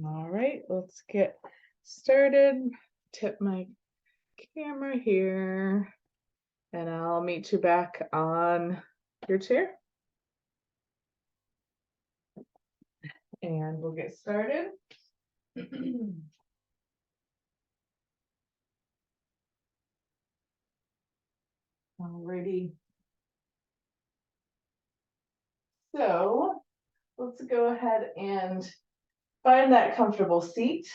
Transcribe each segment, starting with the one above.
All right, let's get started. Tip my camera here, and I'll meet you back on your chair. And we'll get started. Alrighty. So let's go ahead and find that comfortable seat.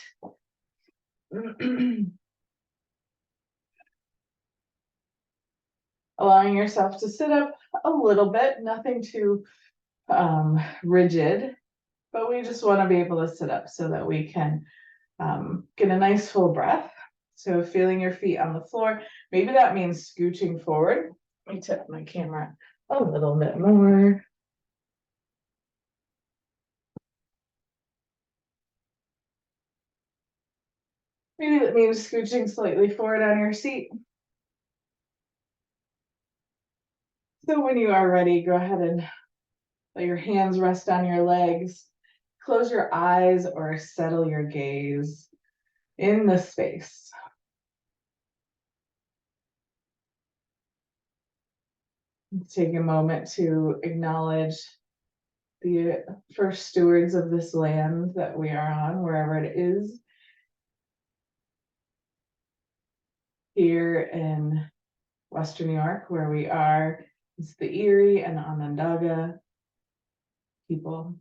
Allowing yourself to sit up a little bit, nothing too rigid, but we just want to be able to sit up so that we can get a nice full breath. So feeling your feet on the floor, maybe that means scooching forward. Let me tip my camera a little bit more. Maybe that means scooching slightly forward on your seat. So when you are ready, go ahead and let your hands rest on your legs. Close your eyes or settle your gaze in the space. Take a moment to acknowledge the first stewards of this land that we are on, wherever it is. Here in Western New York, where we are, it's the Erie and Onondaga people.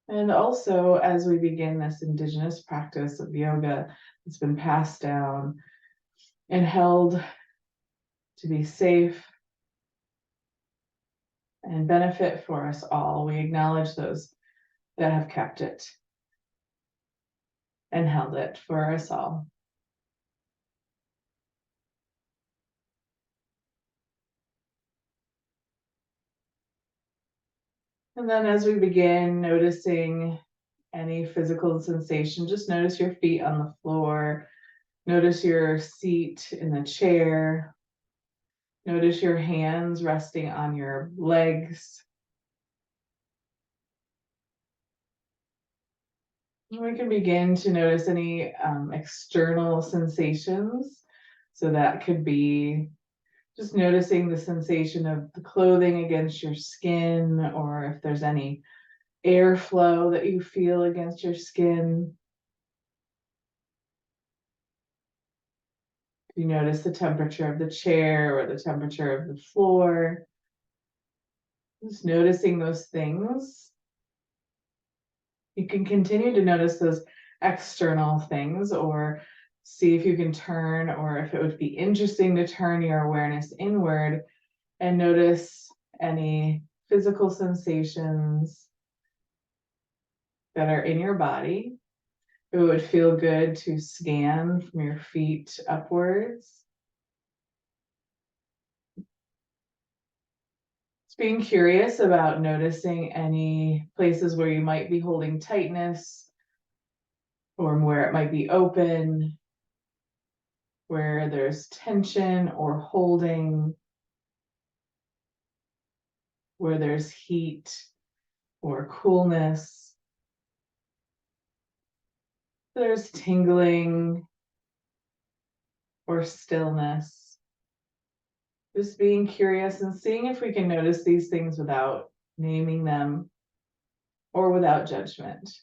And also, as we begin this indigenous practice of yoga, it's been passed down and held to be safe and benefit for us all. We acknowledge those that have kept it and held it for us all. And then as we begin noticing any physical sensation, just notice your feet on the floor, notice your seat in the chair, notice your hands resting on your legs. We can begin to notice any external sensations. So that could be just noticing the sensation of the clothing against your skin, or if there's any airflow that you feel against your skin. You notice the temperature of the chair or the temperature of the floor. Just noticing those things. You can continue to notice those external things, or see if you can turn, or if it would be interesting to turn your awareness inward and notice any physical sensations that are in your body. It would feel good to scan from your feet upwards. Just being curious about noticing any places where you might be holding tightness, or where it might be open, where there's tension or holding, where there's heat or coolness. There's tingling or stillness. Just being curious and seeing if we can notice these things without naming them or without judgment.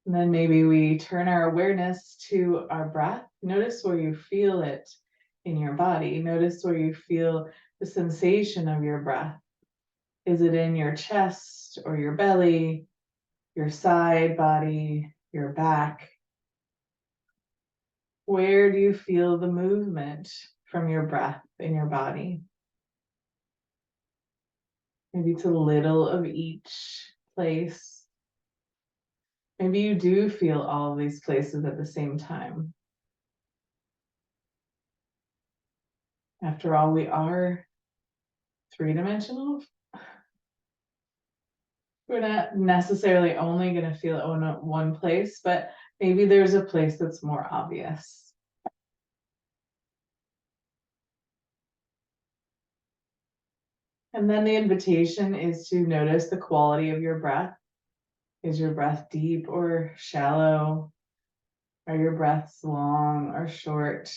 And then maybe we turn our awareness to our breath. Notice where you feel it in your body. Notice where you feel the sensation of your breath. Is it in your chest or your belly, your side body, your back? Where do you feel the movement from your breath in your body? Maybe it's a little of each place. Maybe you do feel all of these places at the same time. After all, we are three-dimensional. We're not necessarily only going to feel it in one place, but Maybe there's a place that's more obvious. And then the invitation is to notice the quality of your breath. Is your breath deep or shallow? Are your breaths long or short?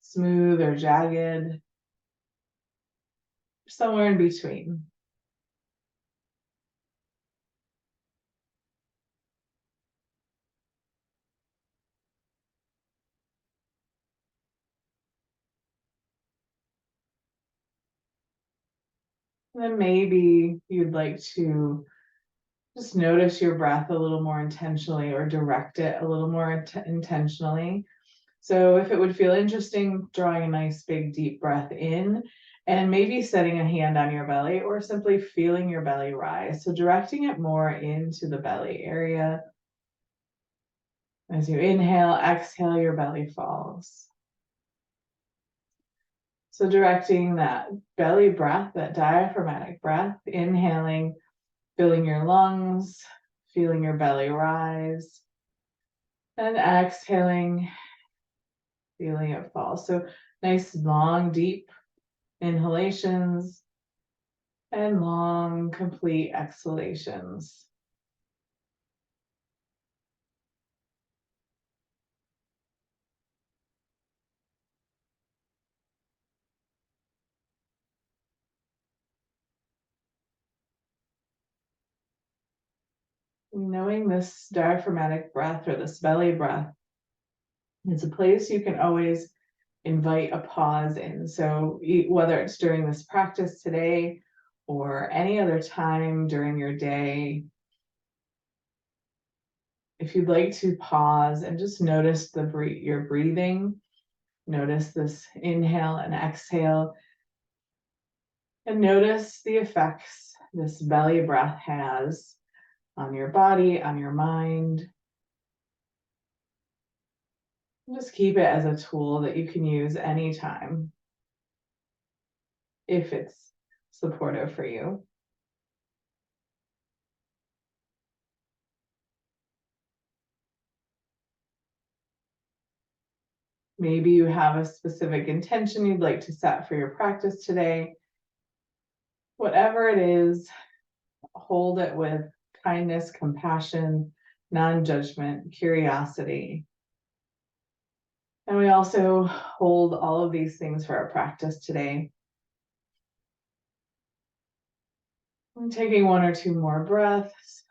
Smooth or jagged? Somewhere in between. And then maybe you'd like to just notice your breath a little more intentionally or direct it a little more intentionally. So if it would feel interesting, drawing a nice big deep breath in and maybe setting a hand on your belly or simply feeling your belly rise. So directing it more into the belly area. As you inhale, exhale, your belly falls. So directing that belly breath, that diaphragmatic breath, inhaling, filling your lungs, feeling your belly rise, and exhaling, feeling it fall. So nice, long, deep inhalations and long, complete exhalations. Knowing this diaphragmatic breath or this belly breath is a place you can always invite a pause in. So whether it's during this practice today or any other time during your day, if you'd like to pause and just notice your breathing, notice this inhale and exhale, and notice the effects this belly breath has on your body, on your mind. Just keep it as a tool that you can use anytime if it's supportive for you. Maybe you have a specific intention you'd like to set for your practice today. Whatever it is, hold it with kindness, compassion, non-judgment, curiosity. And we also hold all of these things for our practice today. I'm taking one or two more breaths.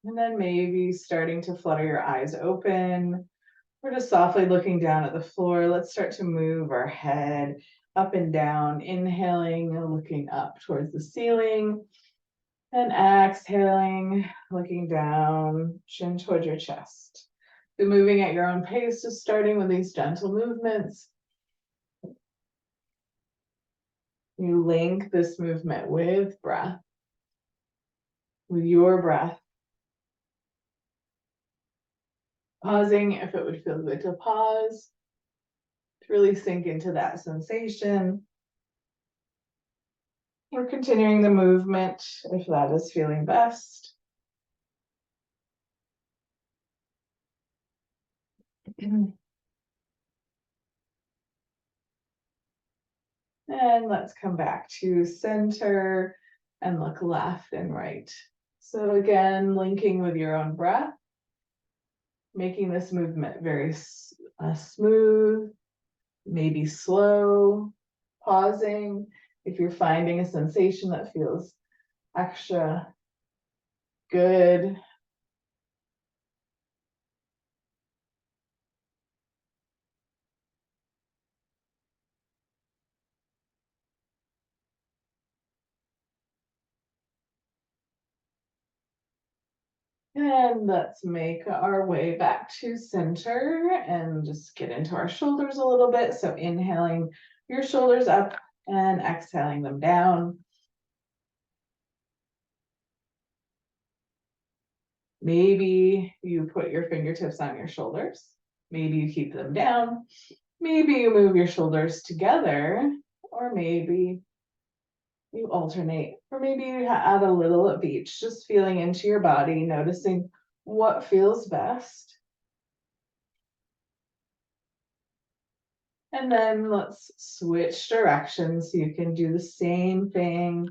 And then maybe starting to flutter your eyes open. We're just softly looking down at the floor. Let's start to move our head up and down, inhaling, looking up towards the ceiling, and exhaling, looking down, chin towards your chest. So moving at your own pace, just starting with these gentle movements. You link this movement with breath, with your breath. Pausing if it would feel good to pause, to really sink into that sensation. We're continuing the movement if that is feeling best. And let's come back to center and look left and right. So again, linking with your own breath, making this movement very smooth, maybe slow, pausing. If you're finding a sensation that feels extra good, and let's make our way back to center and just get into our shoulders a little bit. So inhaling your shoulders up and exhaling them down. Maybe you put your fingertips on your shoulders. Maybe you keep them down. Maybe you move your shoulders together, or maybe you alternate, or maybe you add a little of each, just feeling into your body, noticing what feels best. And then let's switch directions so you can do the same thing,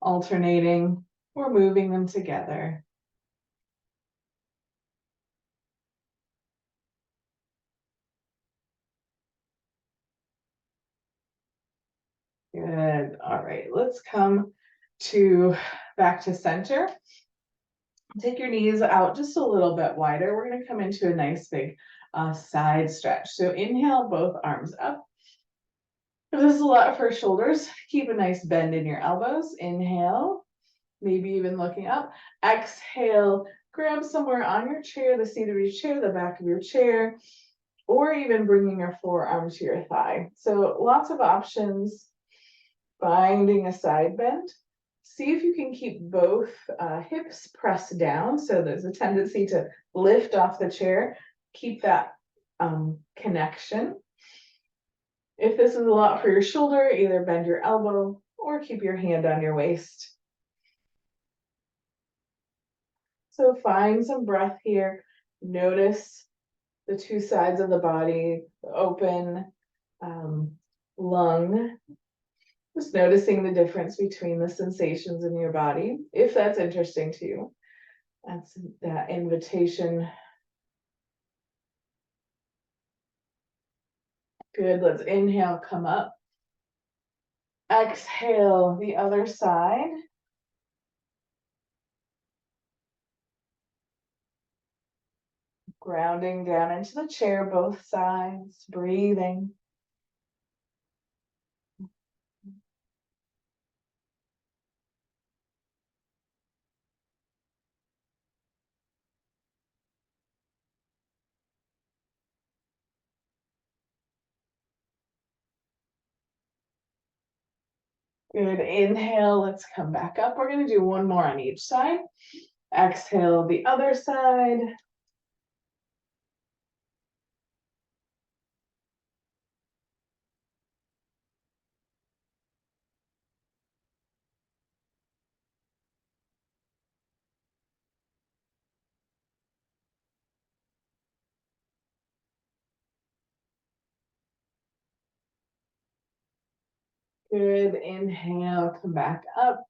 alternating or moving them together. Good. All right, let's come back to center. Take your knees out just a little bit wider. We're going to come into a nice big side stretch. So inhale, both arms up. If this is a lot for shoulders, keep a nice bend in your elbows. Inhale, maybe even looking up. Exhale, grab somewhere on your chair, the seat of your chair, the back of your chair, or even bringing your forearm to your thigh. So lots of options. Finding a side bend. See if you can keep both hips pressed down. So there's a tendency to lift off the chair. Keep that connection. If this is a lot for your shoulder, either bend your elbow or keep your hand on your waist. So find some breath here. Notice the two sides of the body, the open lung. Just noticing the difference between the sensations in your body, if that's interesting to you. That's that invitation. Good, let's inhale, come up. Exhale, the other side. Grounding down into the chair, both sides, breathing. Good, inhale, let's come back up. We're gonna do one more on each side. Exhale, the other side. Good, inhale, come back up.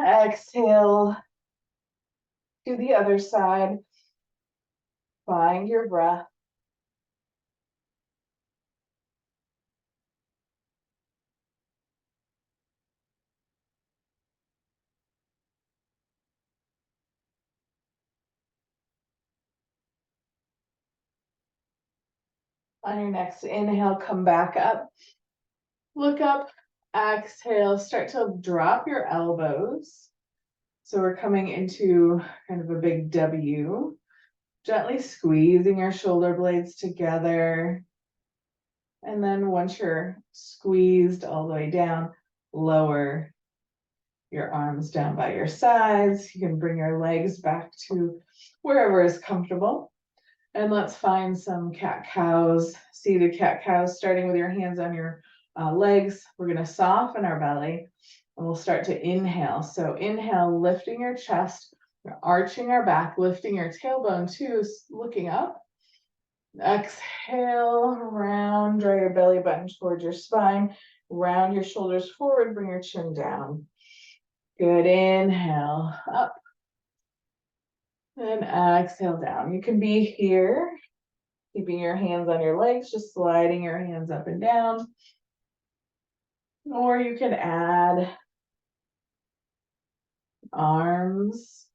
Exhale, to the other side. Find your breath. On your next inhale, come back up. Look up, exhale, start to drop your elbows. So we're coming into kind of a big W. Gently squeezing your shoulder blades together. And then once you're squeezed all the way down, lower your arms down by your sides. You can bring your legs back to wherever is comfortable. And let's find some cat-cows, seated cat-cows, starting with your hands on your legs. We're going to soften our belly and we'll start to inhale. So inhale, lifting your chest, arching our back, lifting your tailbone too, looking up. Exhale, round, draw your belly button towards your spine, round your shoulders forward, bring your chin down. Good, inhale, up. And exhale down. You can be here, keeping your hands on your legs, just sliding your hands up and down. Or you can add arms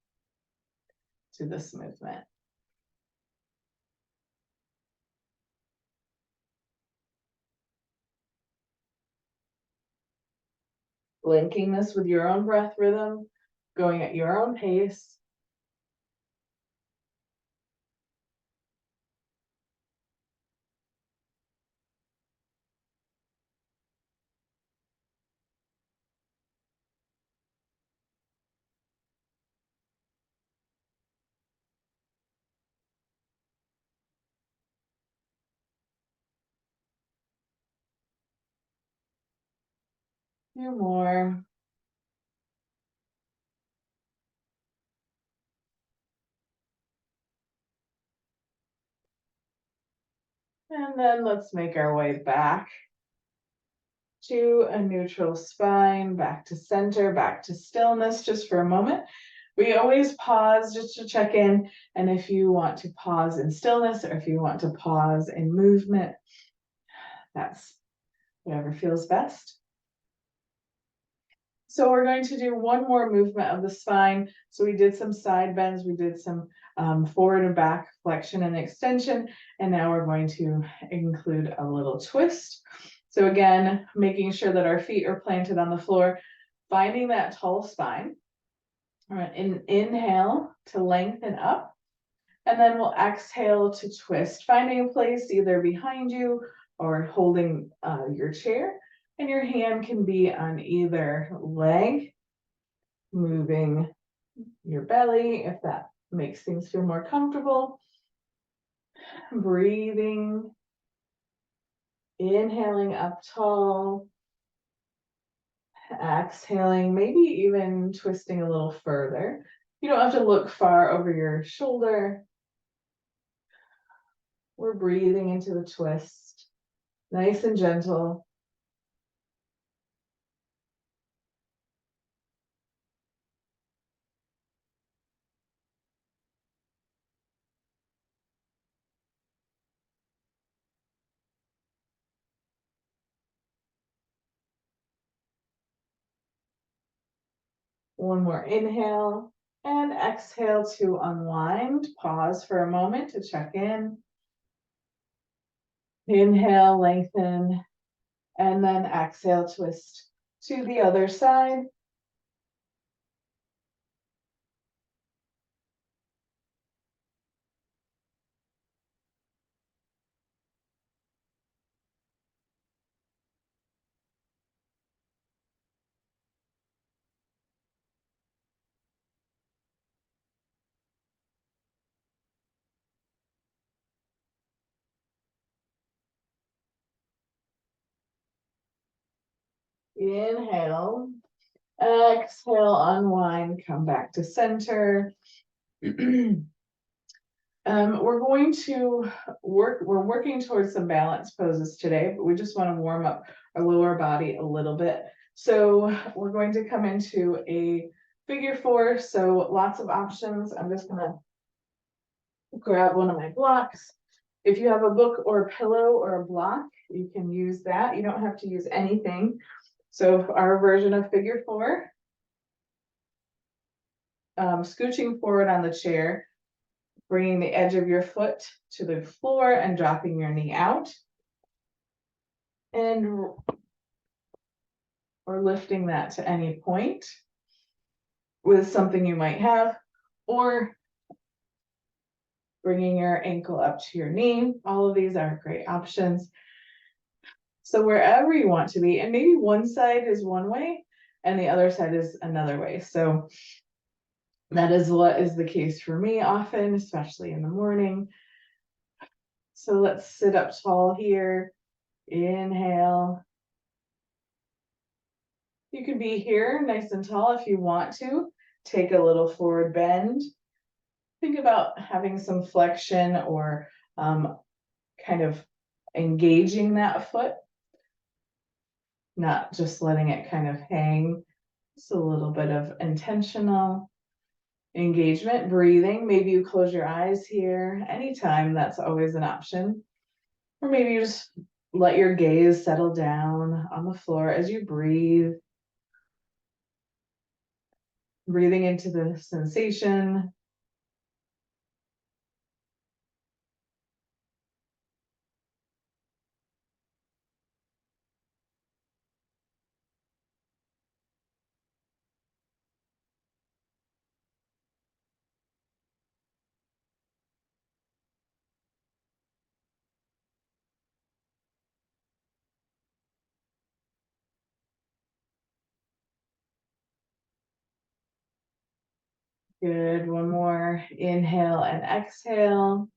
to this movement. Linking this with your own breath rhythm, going at your own pace. few more. And then let's make our way back to a neutral spine, back to center, back to stillness just for a moment. We always pause just to check in. And if you want to pause in stillness or if you want to pause in movement, that's whatever feels best. So we're going to do one more movement of the spine. So we did some side bends, we did some forward and back flexion and extension, and now we're going to include a little twist. So again, making sure that our feet are planted on the floor, finding that tall spine. All right, inhale to lengthen up, and then we'll exhale to twist, finding a place either behind you or holding your chair. And your hand can be on either leg, moving your belly if that makes things feel more comfortable. Breathing, inhaling up tall, exhaling, maybe even twisting a little further. You don't have to look far over your shoulder. We're breathing into the twist, nice and gentle. One more inhale and exhale to unwind. Pause for a moment to check in. Inhale, lengthen, and then exhale, twist to the other side. Inhale, exhale, unwind, come back to center. We're going to we're working towards some balance poses today, but we just want to warm up our lower body a little bit. So we're going to come into a figure four. So lots of options. I'm just gonna grab one of my blocks. If you have a book or a pillow or a block, you can use that. You don't have to use anything. So our version of figure four, scooching forward on the chair, bringing the edge of your foot to the floor and dropping your knee out. And or lifting that to any point with something you might have, or bringing your ankle up to your knee. All of these are great options. So wherever you want to be, and maybe one side is one way and the other side is another way. So that is what is the case for me often, especially in the morning. So let's sit up tall here. Inhale. You can be here nice and tall if you want to. Take a little forward bend. Think about having some flexion or kind of engaging that foot, not just letting it kind of hang. Just a little bit of intentional engagement, breathing. Maybe you close your eyes here. Anytime, that's always an option. Or maybe you just let your gaze settle down on the floor as you breathe. Breathing into the sensation. Good. One more. Inhale and exhale.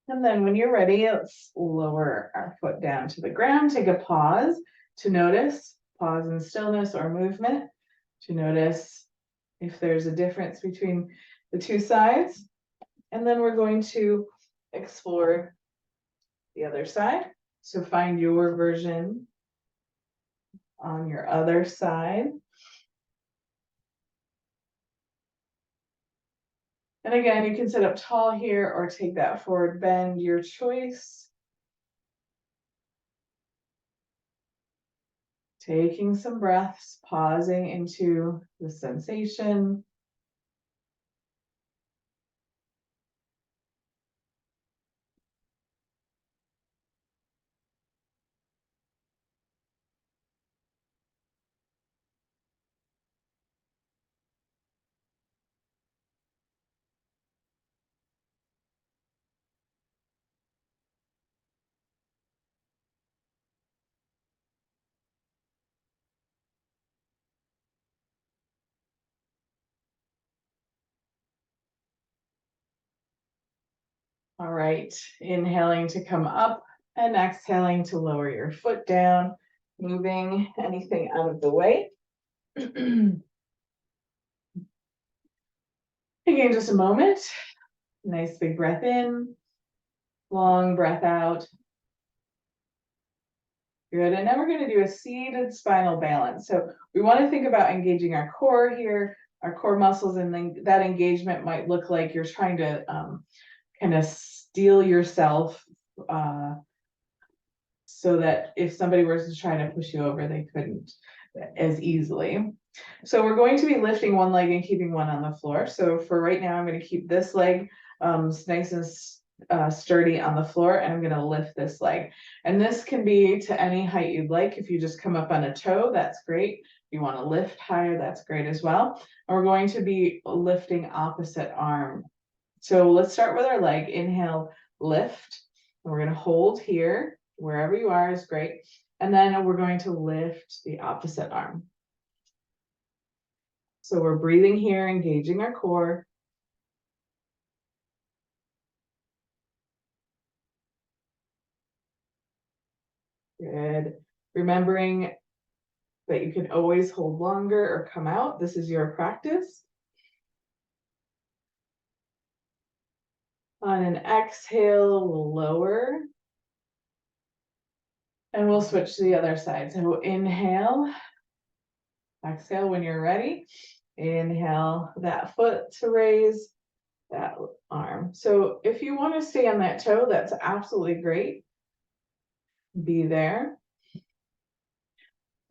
And then when you're ready, let's lower our foot down to the ground. Take a pause to notice pause and stillness or movement, to notice if there's a difference between the two sides. And then we're going to explore the other side. So find your version on your other side. And again, you can sit up tall here or take that forward bend, your choice. Taking some breaths, pausing into the sensation. All right, inhaling to come up and exhaling to lower your foot down, moving anything out of the way. Again, just a moment. Nice big breath in, long breath out. Good, and now we're going to do a seated spinal balance. So we want to think about engaging our core here, our core muscles, and then that engagement might look like you're trying to kind of steel yourself so that if somebody were to try to push you over, they couldn't as easily. So we're going to be lifting one leg and keeping one on the floor. So for right now, I'm going to keep this leg nice and sturdy on the floor, and I'm going to lift this leg. And this can be to any height you'd like. If you just come up on a toe, that's great. If you want to lift higher, that's great as well. And we're going to be lifting opposite arm. So let's start with our leg. Inhale, lift. And we're going to hold here. Wherever you are is great. And then we're going to lift the opposite arm. So we're breathing here, engaging our core. Good. Remembering that you can always hold longer or come out. This is your practice. On an exhale, we'll lower. And we'll switch to the other side. So inhale, exhale when you're ready. Inhale that foot to raise, that arm. So if you want to stay on that toe, that's absolutely great. Be there.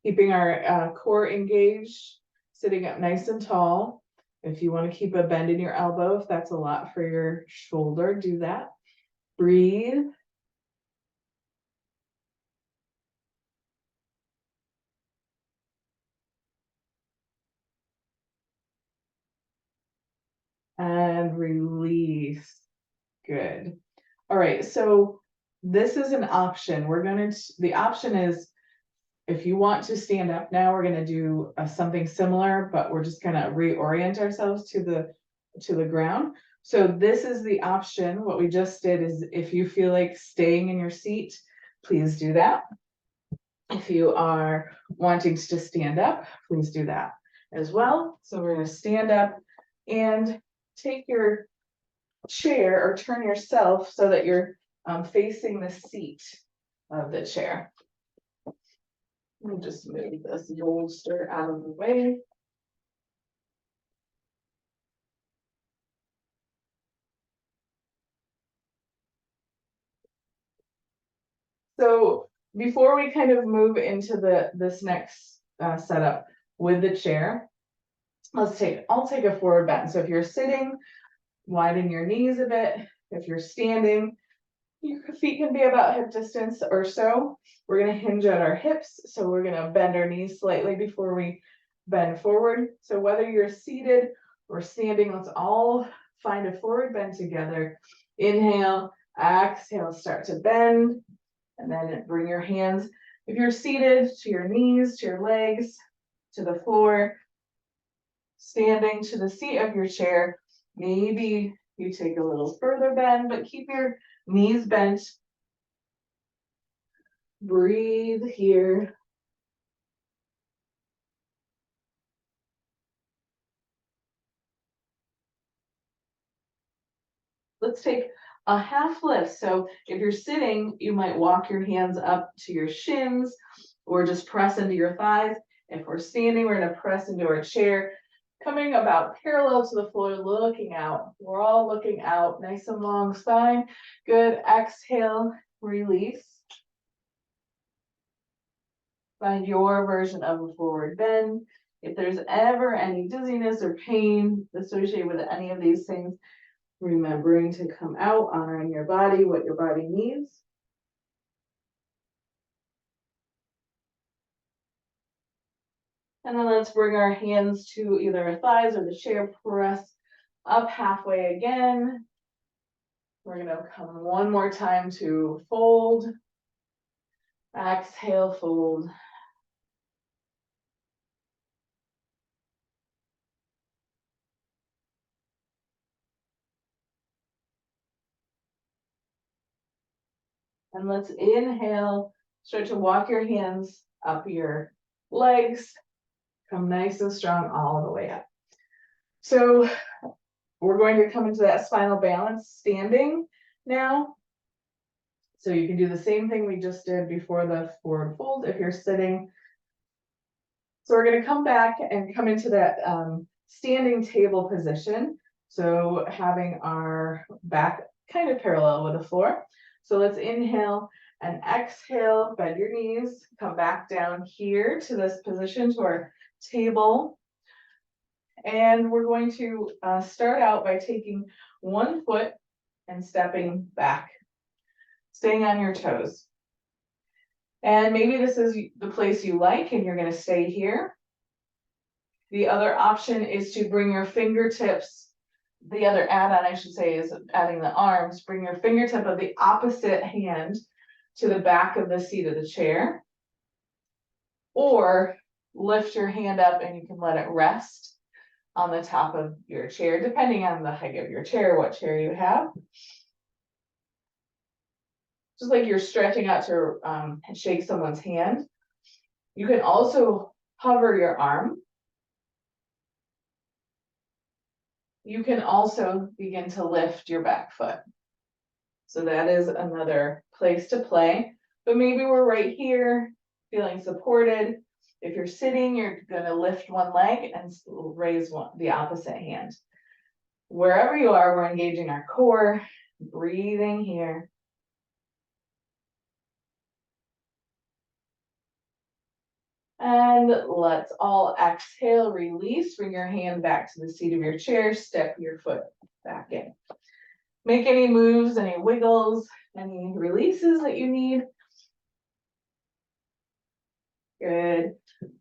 Keeping our core engaged, sitting up nice and tall. If you want to keep a bend in your elbow, if that's a lot for your shoulder, do that. Breathe. And release. Good. All right, so this is an option. The option is, if you want to stand up now, we're gonna do something similar, but we're just gonna reorient ourselves to the ground. So this is the option. What we just did is, if you feel like staying in your seat, please do that. If you are wanting to stand up, please do that as well. So we're gonna stand up and take your chair, or turn yourself so that you're facing the seat of the chair. Let me just move this bolster out of the way. So before we kind of move into this next setup with the chair, I'll take a forward bend. So if you're sitting, widen your knees a bit. If you're standing, your feet can be about hip distance or so. We're going to hinge at our hips, so we're going to bend our knees slightly before we bend forward. So whether you're seated or standing, let's all find a forward bend together. Inhale, exhale, start to bend, and then bring your hands, if you're seated, to your knees, to your legs, to the floor. Standing, to the seat of your chair. Maybe you take a little further bend, but keep your knees bent. Breathe here. let's take a half lift. So if you're sitting, you might walk your hands up to your shins or just press into your thighs. If we're standing, we're gonna press into our chair, coming about parallel to the floor, looking out. We're all looking out, nice and long spine. Good, exhale, release. Find your version of a forward bend. If there's ever any dizziness or pain associated with any of these things, remembering to come out, honoring your body, what your body needs. And then let's bring our hands to either our thighs or the chair, press up halfway again. We're gonna come one more time to fold. Exhale, fold. And let's inhale, start to walk your hands up your legs. Come nice and strong all the way up. So we're going to come into that spinal balance standing now. So you can do the same thing we just did before the forward fold if you're sitting. So we're going to come back and come into that standing table position. So having our back kind of parallel with the floor. So let's inhale and exhale, bend your knees, come back down here to this position, to our table. And we're going to start out by taking one foot and stepping back, staying on your toes. And maybe this is the place you like and you're going to stay here. The other option is to bring your fingertips, the other add-on I should say is adding the arms, bring your fingertip of the opposite hand to the back of the seat of the chair. Or lift your hand up and you can let it rest on the top of your chair, depending on the height of your chair, what chair you have. Just like you're stretching out to shake someone's hand. You can also hover your arm. You can also begin to lift your back foot. So that is another place to play. But maybe we're right here, feeling supported. If you're sitting, you're gonna lift one leg and raise the opposite hand. Wherever you are, we're engaging our core, breathing here. And let's all exhale, release, bring your hand back to the seat of your chair, step your foot back in. Make any moves, any wiggles, any releases that you need. Good.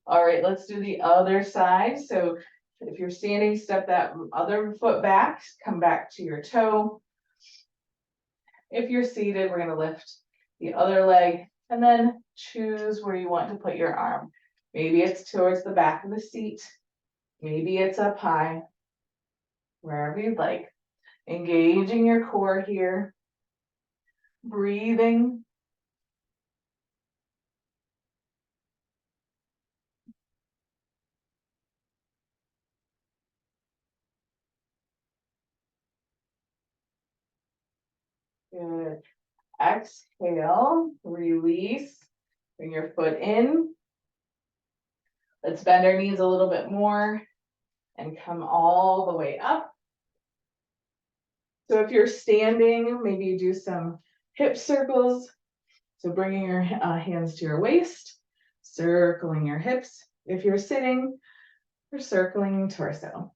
All right, let's do the other side. So if you're standing, step that other foot back, come back to your toe. If you're seated, we're going to lift the other leg and then choose where you want to put your arm. Maybe it's towards the back of the seat. Maybe it's up high, wherever you'd like. Engaging your core here. Breathing. Good. Exhale, release, bring your foot in. Let's bend our knees a little bit more and come all the way up. So if you're standing, maybe you do some hip circles. So bringing your hands to your waist, circling your hips. If you're sitting, you're circling torso.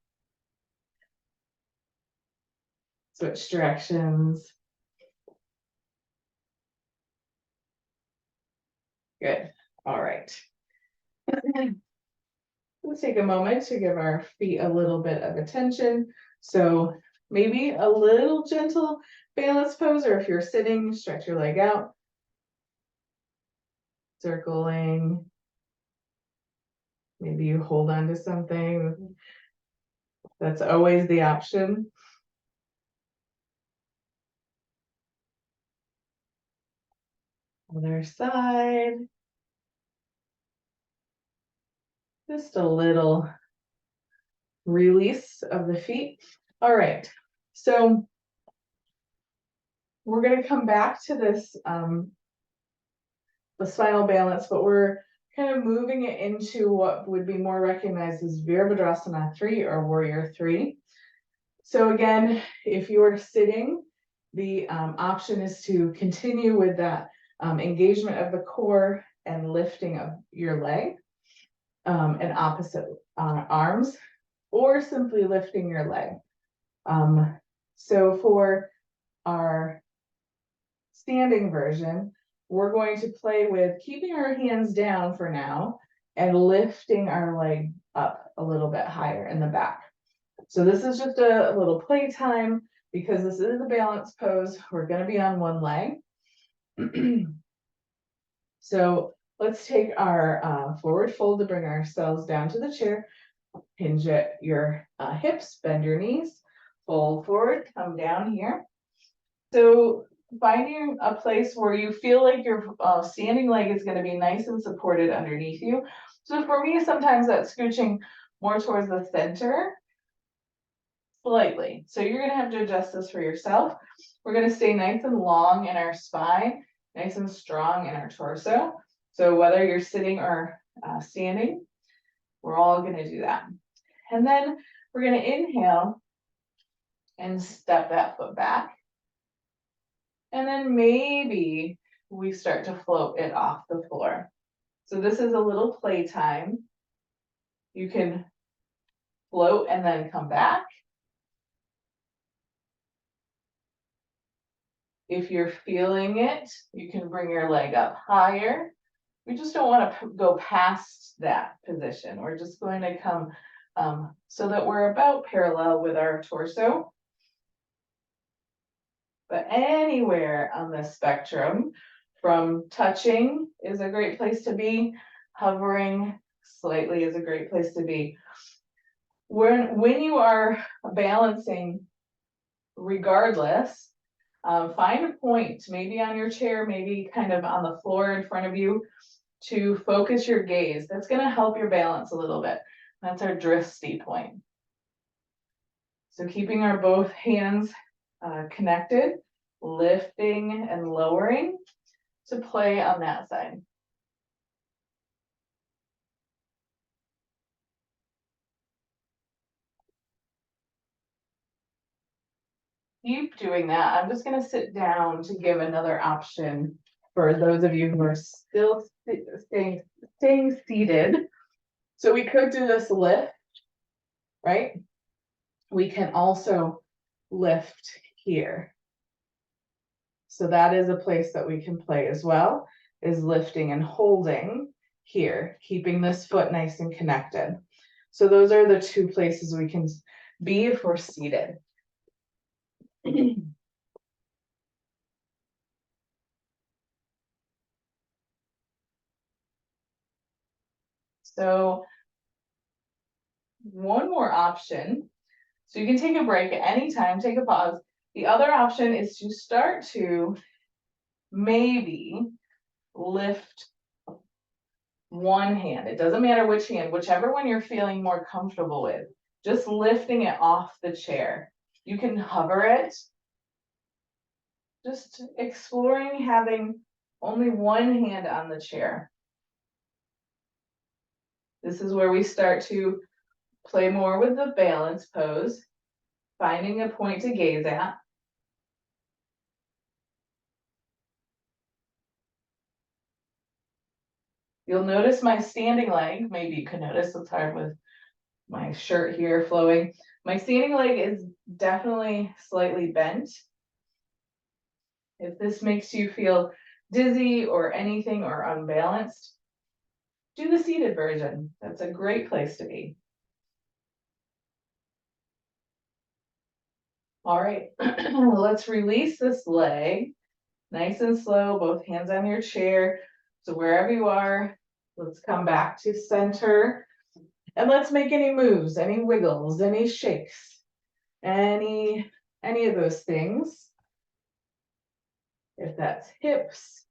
Switch directions. Good. All right. Let's take a moment to give our feet a little bit of attention. So maybe a little gentle balance pose, or if you're sitting, stretch your leg out. Circling. Maybe you hold on to something. That's always the option. Other side. Just a little release of the feet. All right. So we're going to come back to this, the spinal balance, but we're kind of moving it into what would be more recognized as Virabhadrasana 3 or Warrior 3. So again, if you are sitting, the option is to continue with that engagement of the core and lifting of your leg and opposite arms, or simply lifting your leg. So for our standing version, we're going to play with keeping our hands down for now and lifting our leg up a little bit higher in the back. So this is just a little playtime because this is a balance pose. We're going to be on one leg. So let's take our forward fold to bring ourselves down to the chair. Hinge at your hips, bend your knees, fold forward, come down here. So finding a place where you feel like your standing leg is going to be nice and supported underneath you. So for me, sometimes that's scooching more towards the center, slightly. So you're going to have to adjust this for yourself. We're going to stay nice and long in our spine, nice and strong in our torso. So whether you're sitting or standing, we're all going to do that. And then we're going to inhale and step that foot back. And then maybe we start to float it off the floor. So this is a little playtime. You can float and then come back. If you're feeling it, you can bring your leg up higher. We just don't want to go past that position. We're just going to come so that we're about parallel with our torso. But anywhere on the spectrum, from touching is a great place to be, hovering slightly is a great place to be. When you are balancing, regardless, find a point, maybe on your chair, maybe kind of on the floor in front of you, to focus your gaze. That's going to help your balance a little bit. That's our drifty point. So keeping our both hands connected, lifting and lowering to play on that side. Keep doing that. I'm just going to sit down to give another option for those of you who are still staying seated. So we could do this lift, right? We can also lift here. So that is a place that we can play as well, is lifting and holding here, keeping this foot nice and connected. So those are the two places we can be if we're seated. So one more option. So you can take a break at any time, take a pause. The other option is to start to maybe lift one hand. It doesn't matter which hand, whichever one you're feeling more comfortable with, just lifting it off the chair. You can hover it, just exploring having only one hand on the chair. This is where we start to play more with the balance pose, finding a point to gaze at. You'll notice my standing leg, maybe you can notice it's hard with my shirt here flowing. My standing leg is definitely slightly bent. If this makes you feel dizzy or anything or unbalanced, do the seated version. That's a great place to be. All right, let's release this leg. Nice and slow, both hands on your chair. So wherever you are, let's come back to center. And let's make any moves, any wiggles, any shakes, any of those things. If that's hips,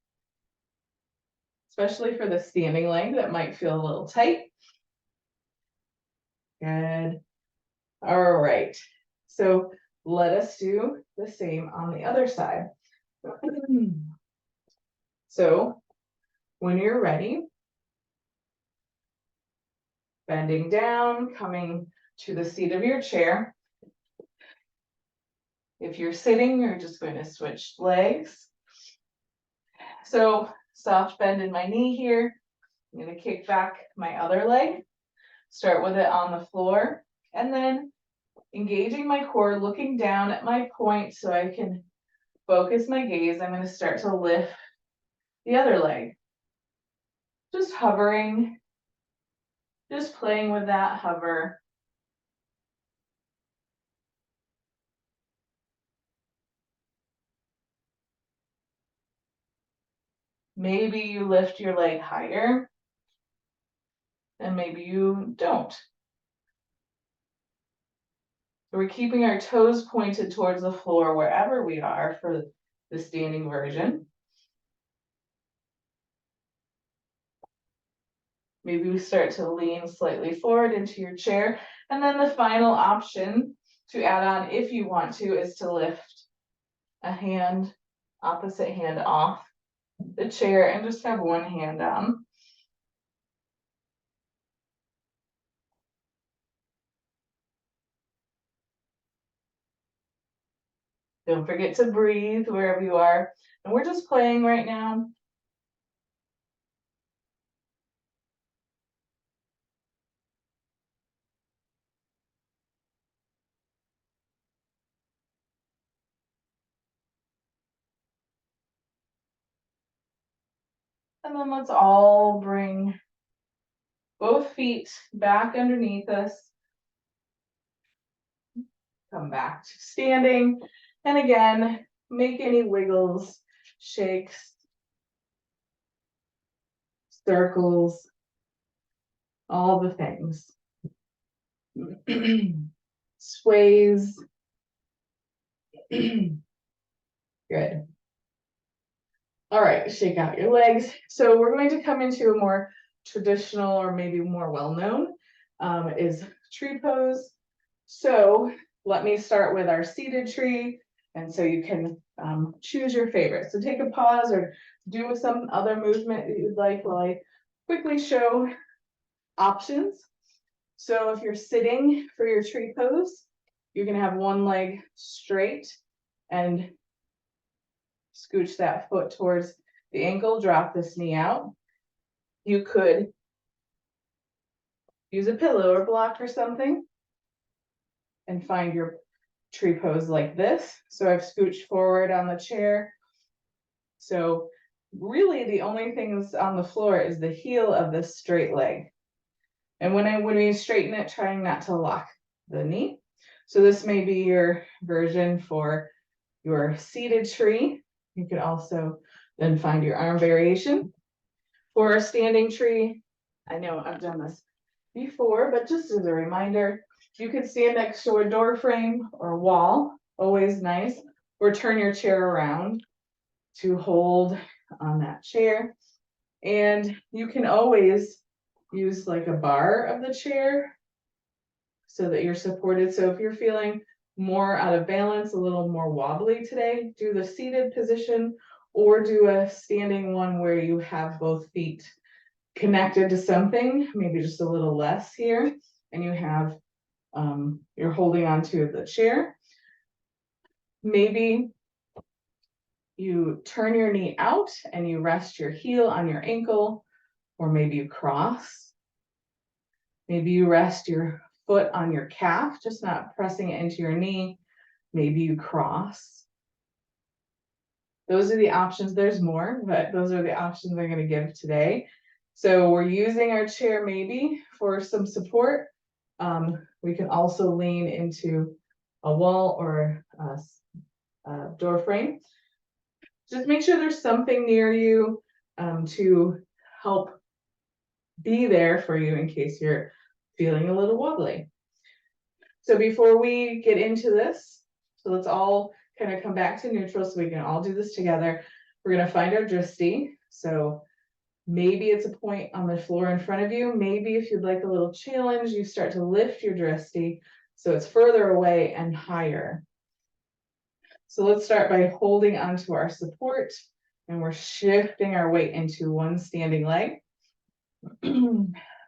especially for the standing leg, that might feel a little tight. Good. All right. So let us do the same on the other side. So when you're ready, bending down, coming to the seat of your chair. If you're sitting, you're just going to switch legs. So soft bend in my knee here. I'm going to kick back my other leg, start with it on the floor, and then engaging my core, looking down at my point so I can focus my gaze. I'm going to start to lift the other leg. Just hovering, just playing with that hover. Maybe you lift your leg higher, and maybe you don't. We're keeping our toes pointed towards the floor wherever we are for the standing version. Maybe we start to lean slightly forward into your chair. And then the final option to add on, if you want to, is to lift a hand, opposite hand off the chair and just have one hand down. Don't forget to breathe wherever you are. And we're just playing right now. And then let's all bring both feet back underneath us. Come back to standing. And again, make any wiggles, shakes, circles, all the things. Sways. Good. All right, shake out your legs. So we're going to come into a more traditional or maybe more well-known is tree pose. So let me start with our seated tree. And so you can choose your favorite. So take a pause or do some other movement that you'd like while I quickly show options. So if you're sitting for your tree pose, you're gonna have one leg straight and scooch that foot towards the ankle, drop this knee out. You could use a pillow or block or something and find your tree pose like this. So I've scooched forward on the chair. So really the only things on the floor is the heel of this straight leg. And when we straighten it, trying not to lock the knee. So this may be your version for your seated tree. You could also then find your arm variation. For a standing tree, I know I've done this before, but just as a reminder, you could stand next to a door frame or wall, always nice, or turn your chair around to hold on that chair. And you can always use like a bar of the chair so that you're supported. So if you're feeling more out of balance, a little more wobbly today, do the seated position or do a standing one where you have both feet connected to something, maybe just a little less here, and you have, you're holding onto the chair. Maybe you turn your knee out and you rest your heel on your ankle, or maybe you cross. Maybe you rest your foot on your calf, just not pressing it into your knee. Maybe you cross. Those are the options. There's more, but those are the options I'm going to give today. So we're using our chair maybe for some support. We can also lean into a wall or a door frame. Just make sure there's something near you to help be there for you in case you're feeling a little wobbly. So before we get into this, so let's all kind of come back to neutral so we can all do this together. We're going to find our drishti. So maybe it's a point on the floor in front of you. Maybe if you'd like a little challenge, you start to lift your drishti so it's further away and higher. So let's start by holding onto our support, and we're shifting our weight into one standing leg.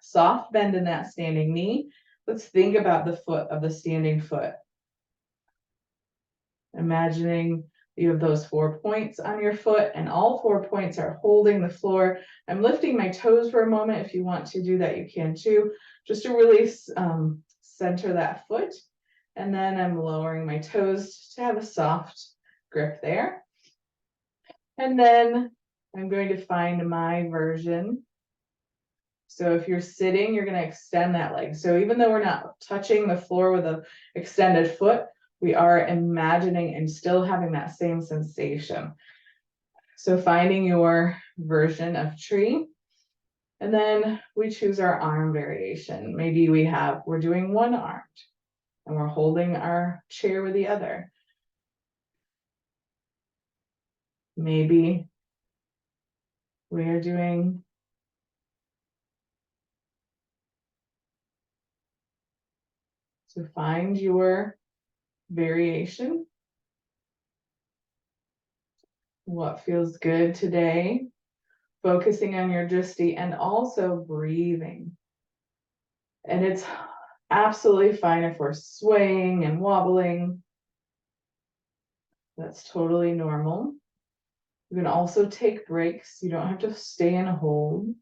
Soft bend in that standing knee. Let's think about the foot of the standing foot. Imagining you have those 4 points on your foot, and all 4 points are holding the floor. I'm lifting my toes for a moment. If you want to do that, you can too, just to really center that foot. And then I'm lowering my toes to have a soft grip there. And then I'm going to find my version. So if you're sitting, you're going to extend that leg. So even though we're not touching the floor with an extended foot, we are imagining and still having that same sensation. So finding your version of tree. And then we choose our arm variation. Maybe we're doing one armed and we're holding our chair with the other. Maybe we are doing so find your variation. What feels good today? Focusing on your drishti and also breathing. And it's absolutely fine if we're swaying and wobbling. That's totally normal. You can also take breaks. You don't have to stay and hold.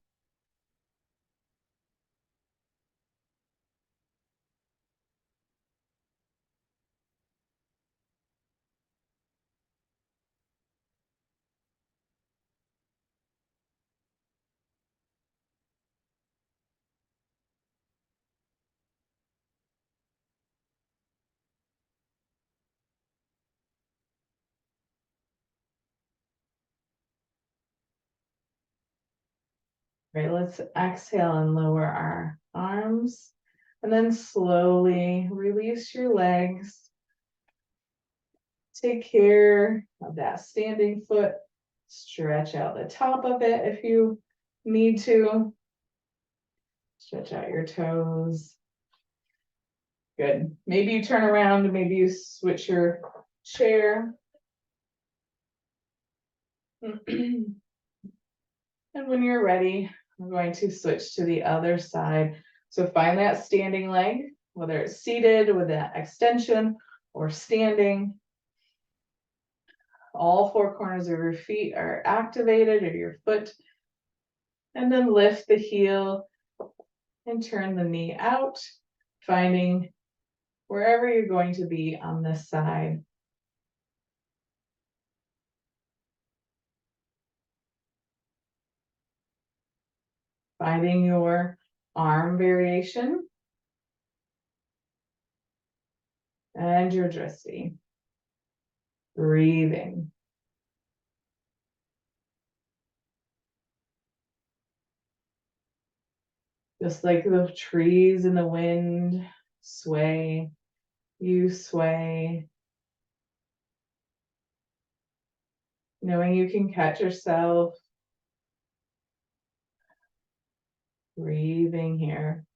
Right, let's exhale and lower our arms. And then slowly release your legs. Take care of that standing foot. Stretch out the top of it if you need to. Stretch out your toes. Good. Maybe you turn around, maybe you switch your chair. And when you're ready, we're going to switch to the other side. So find that standing leg, whether it's seated with that extension or standing. All 4 corners of your feet are activated, or your foot. And then lift the heel and turn the knee out, finding wherever you're going to be on this side. Finding your arm variation and your drishti. Breathing. Just like the trees in the wind sway, you sway. Knowing you can catch yourself. Breathing here.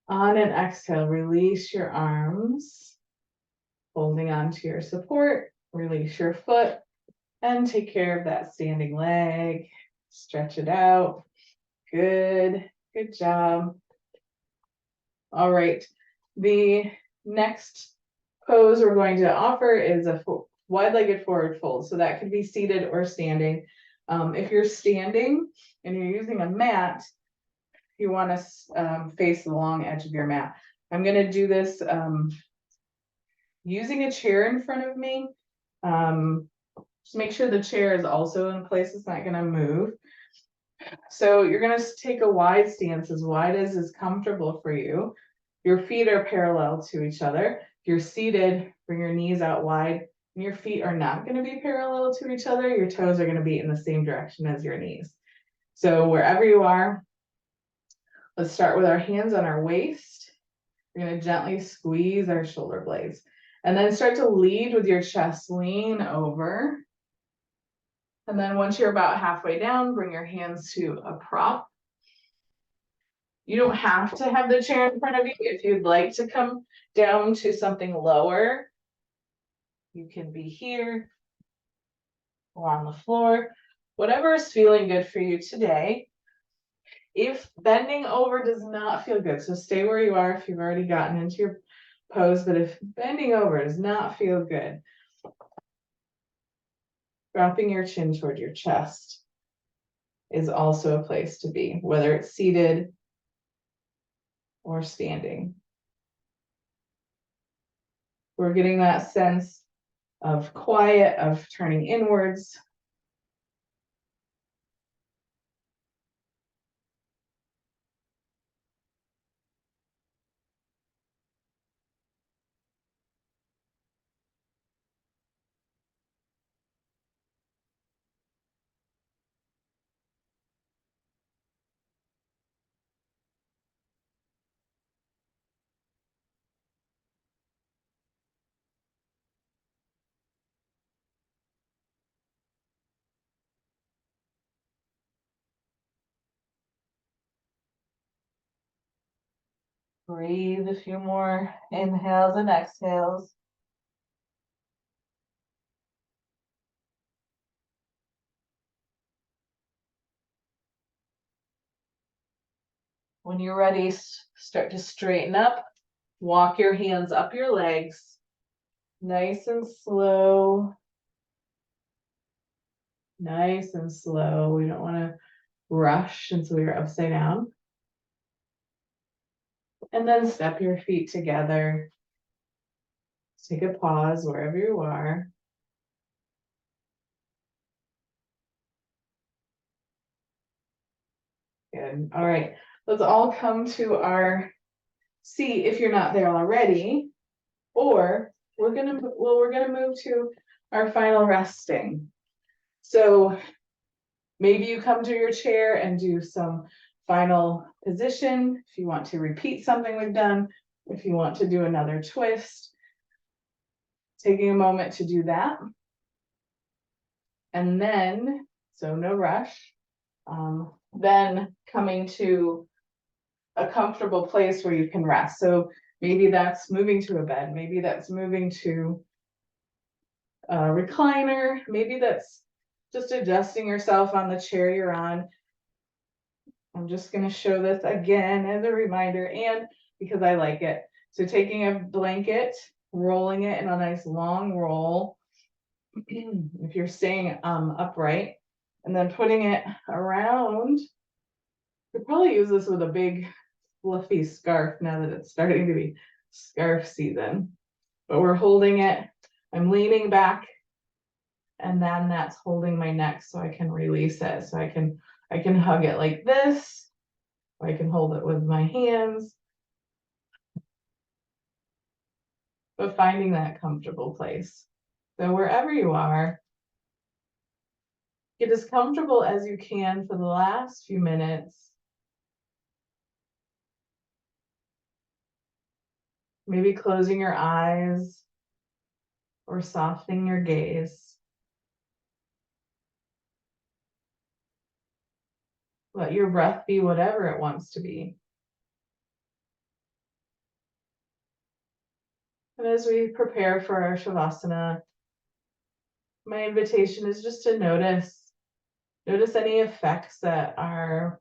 On an exhale, release your arms, holding on to your support, release your foot, and take care of that standing leg. Stretch it out. Good, good job. All right, the next pose we're going to offer is a wide-legged forward fold. So that could be seated or standing. If you're standing and you're using a mat, you want to face the long edge of your mat. I'm going to do this using a chair in front of me. Just make sure the chair is also in place. It's not going to move. So you're going to take a wide stance, as wide as is comfortable for you. Your feet are parallel to each other. If you're seated, bring your knees out wide. And your feet are not going to be parallel to each other. Your toes are going to be in the same direction as your knees. So wherever you are, let's start with our hands on our waist. We're going to gently squeeze our shoulder blades. And then start to lead with your chest, lean over. And then once you're about halfway down, bring your hands to a prop. You don't have to have the chair in front of you. If you'd like to come down to something lower, you can be here or on the floor, whatever is feeling good for you today. If bending over does not feel good, so stay where you are if you've already gotten into your pose, but if bending over does not feel good, dropping your chin toward your chest is also a place to be, whether it's seated or standing. We're getting that sense of quiet, of turning inwards. Breathe a few more inhales and exhales. When you're ready, start to straighten up. Walk your hands up your legs. Nice and slow. Nice and slow. We don't want to rush until you're upside down. And then step your feet together. Take a pause wherever you are. Good. All right. Let's all come to our seat if you're not there already. Or we're gonna move to our final resting. So maybe you come to your chair and do some final position. If you want to repeat something we've done, if you want to do another twist, taking a moment to do that. And then, so no rush, then coming to a comfortable place where you can rest. So maybe that's moving to a bed, maybe that's moving to a recliner, maybe that's just adjusting yourself on the chair you're on. I'm just going to show this again as a reminder and because I like it. So taking a blanket, rolling it in a nice long roll, if you're staying upright, and then putting it around. You could probably use this with a big fluffy scarf now that it's starting to be scarf season. But we're holding it. I'm leaning back, and then that's holding my neck so I can release it. So I can hug it like this, or I can hold it with my hands. But finding that comfortable place. So wherever you are, get as comfortable as you can for the last few minutes. Maybe closing your eyes or softening your gaze. Let your breath be whatever it wants to be. And as we prepare for our Shavasana, my invitation is just to notice any effects that our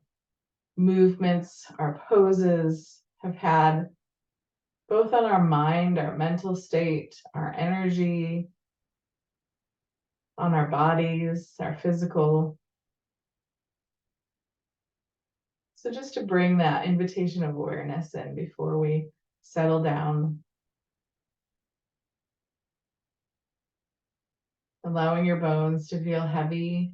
movements, our poses have had, both on our mind, our mental state, our energy, on our bodies, our physical. So just to bring that invitation of awareness in before we settle down. Allowing your bones to feel heavy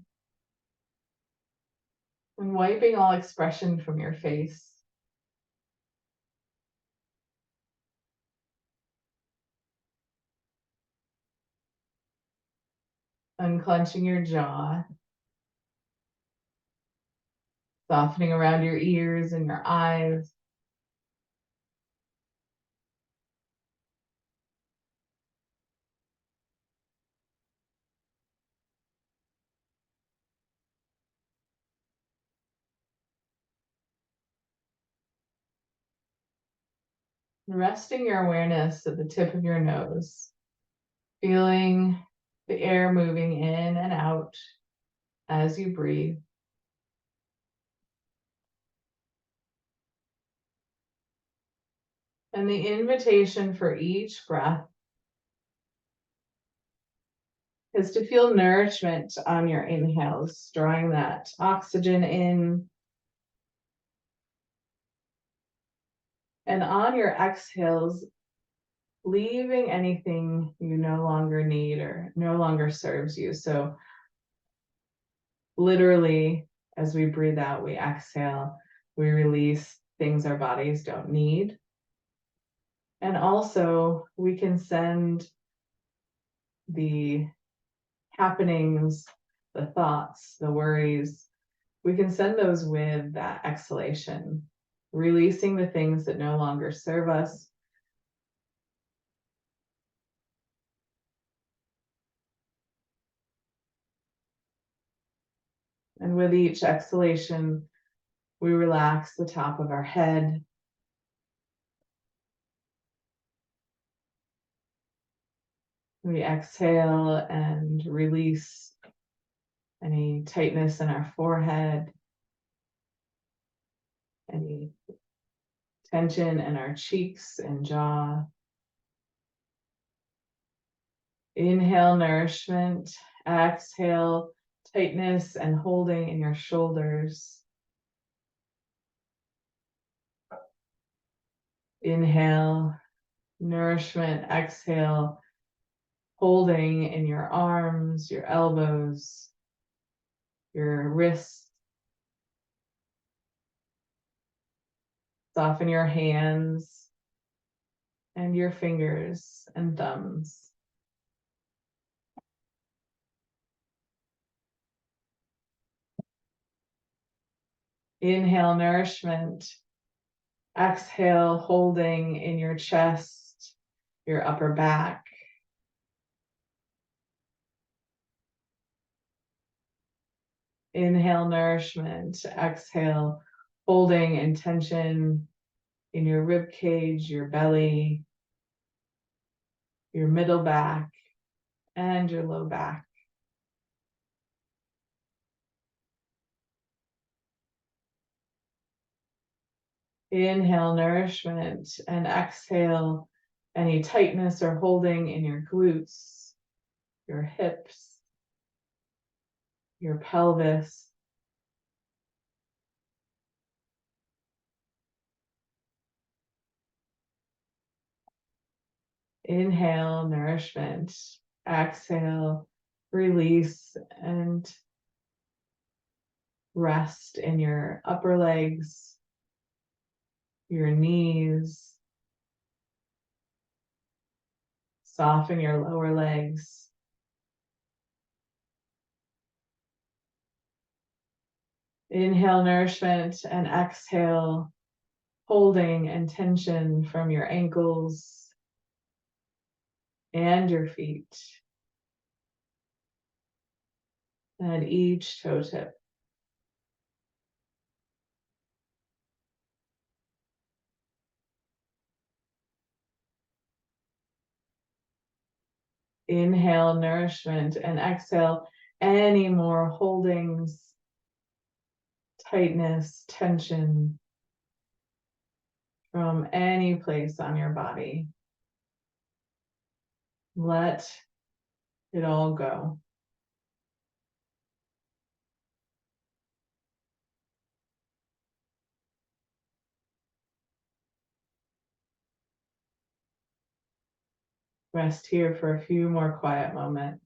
and wiping all expression from your face. Unclenching your jaw, softening around your ears and your eyes. Resting your awareness at the tip of your nose, feeling the air moving in and out as you breathe. And the invitation for each breath is to feel nourishment on your inhales, drawing that oxygen in. And on your exhales, leaving anything you no longer need or no longer serves you. So literally, as we breathe out, we exhale, we release things our bodies don't need. And also, we can send the happenings, the thoughts, the worries, we can send those with that exhalation, releasing the things that no longer serve us. And with each exhalation, we relax the top of our head. We exhale and release any tightness in our forehead, any tension in our cheeks and jaw. Inhale, nourishment. Exhale, tightness and holding in your shoulders. Inhale, nourishment. Exhale, holding in your arms, your elbows, your wrists. Soften your hands and your fingers and thumbs. Inhale, nourishment. Exhale, holding in your chest, your upper back. Inhale, nourishment. Exhale, holding in tension in your rib cage, your belly, your middle back, and your low back. Inhale, nourishment, and exhale, any tightness or holding in your glutes, your hips, your pelvis. Inhale, nourishment. Exhale, release and rest in your upper legs, your knees. Soften your lower legs. Inhale, nourishment, and exhale, holding and tension from your ankles and your feet and each toe tip. Inhale, nourishment, and exhale, any more holdings, tightness, tension from any place on your body. Let it all go. Rest here for a few more quiet moments.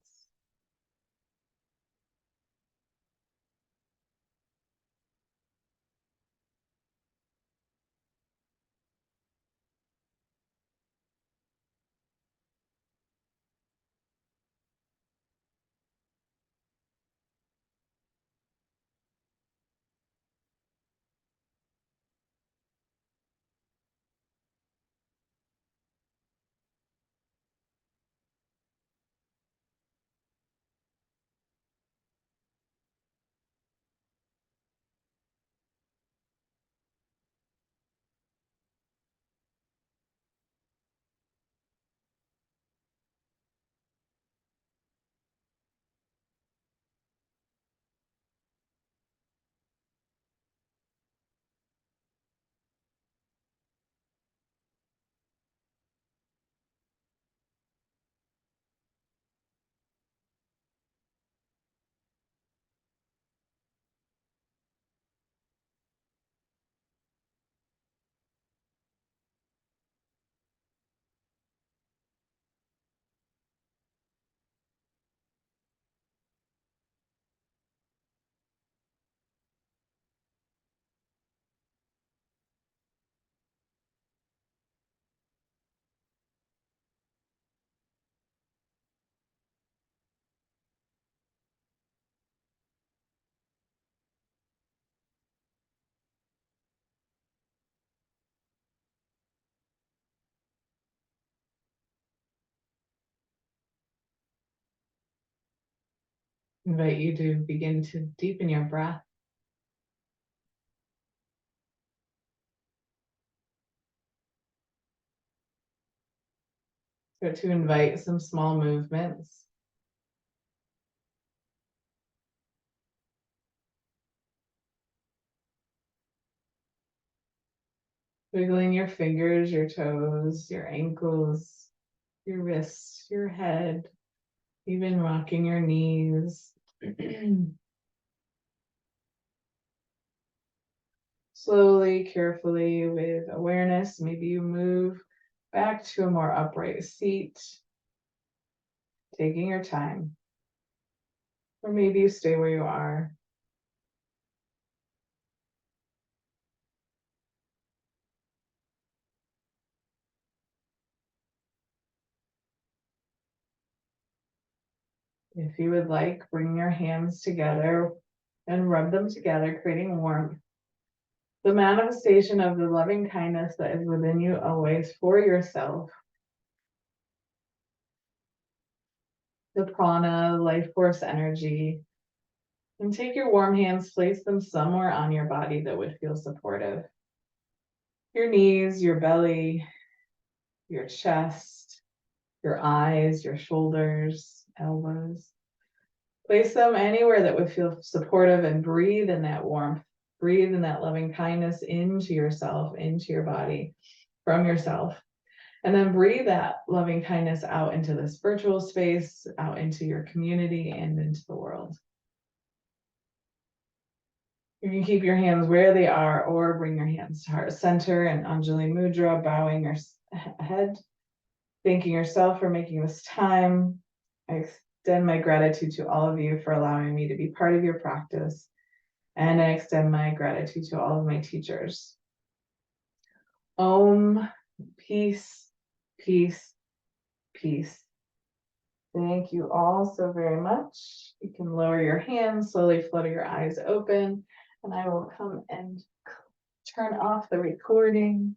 Invite you to begin to deepen your breath. So to invite some small movements. Wiggling your fingers, your toes, your ankles, your wrists, your head, even rocking your knees. Slowly, carefully, with awareness, maybe you move back to a more upright seat, taking your time. Or maybe you stay where you are. If you would like, bring your hands together and rub them together, creating warmth. The manifestation of the loving kindness that is within you always for yourself. The prana, life force energy. And take your warm hands, place them somewhere on your body that would feel supportive. Your knees, your belly, your chest, your eyes, your shoulders, elbows. Place them anywhere that would feel supportive and breathe in that warmth. Breathe in that loving kindness into yourself, into your body, from yourself. And then breathe that loving kindness out into the spiritual space, out into your community, and into the world. You can keep your hands where they are or bring your hands to heart center and Anjali Mudra, bowing your head, thanking yourself for making this time. I extend my gratitude to all of you for allowing me to be part of your practice. And I extend my gratitude to all of my teachers. Om, peace, peace, peace. Thank you all so very much. You can lower your hands, slowly flutter your eyes open, and I will come and turn off the recording.